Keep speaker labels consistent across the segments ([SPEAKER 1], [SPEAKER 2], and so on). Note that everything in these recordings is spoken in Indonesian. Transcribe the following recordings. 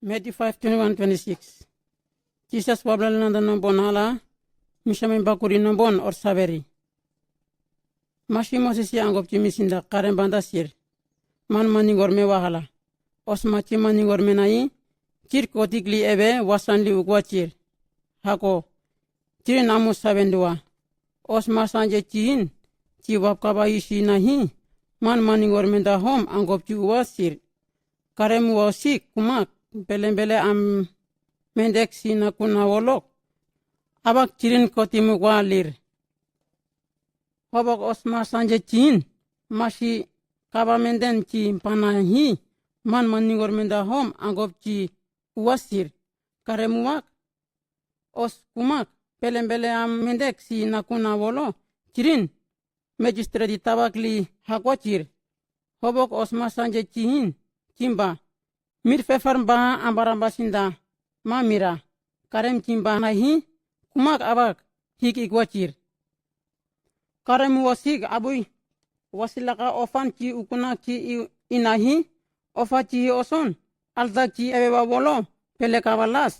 [SPEAKER 1] Matthew 5:21-26. Jesus wabla nanda nombon hala mishamin bakuri nombon or saberi. Mashi Moses ya angop chimisinda karen banda sir. Man maningor me wahala. Osmachi maningor me nai chir kotikli ebe wasanli ukwa chir. Hako chir namu sabendua. Osma sanje chihin chi wapkaba ishi nahi. Man maningor me da hom angop chi uwa sir. Karemu wasik kumak bele am mendek sina kuna wolok. Abak chirin kotimu walir. Hobok osma sanje chin mashi kaba menden chi panahi man maningor menda hom angop chi uwasir karemuak os kumak bele am mendek sina kuna wolo chirin magistrate tabakli hakwachir. Hobok osma sanje chihin chimba mir fefar ba ambaramba sinda mamira karem chimba nahi kumak abak hik ikwachir. Karem wasik abui wasilaka ofan chi ukuna chi inahi ofa chi oson alta chi ewa wolo pele kawalas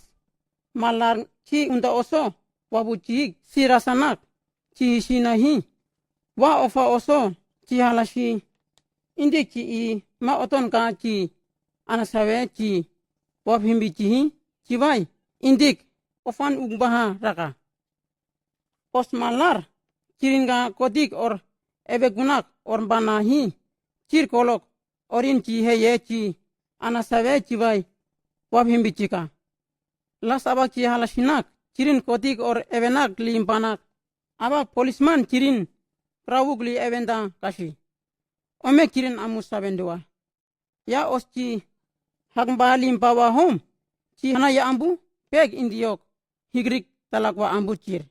[SPEAKER 1] malar chi unda oso wabu chi sirasanak chi sinahi wa ofa oso chi halashi indi chi ma oton ka chi anasawe chi wabhimbi chi bai indik ofan ugbaha raka osmalar chiringa kodik or ebe gunak or banahi chir kolok orin chi heye chi anasawe chi bai wabhimbi chika las abak chi halashinak chirin kodik or ebenak limpanak abak policeman chirin prawuk li ebenda kashi ome chirin amusabendua ya os chi hakba limpawa hom chi hana ya ambu peg indiok higrik talakwa ambu chir.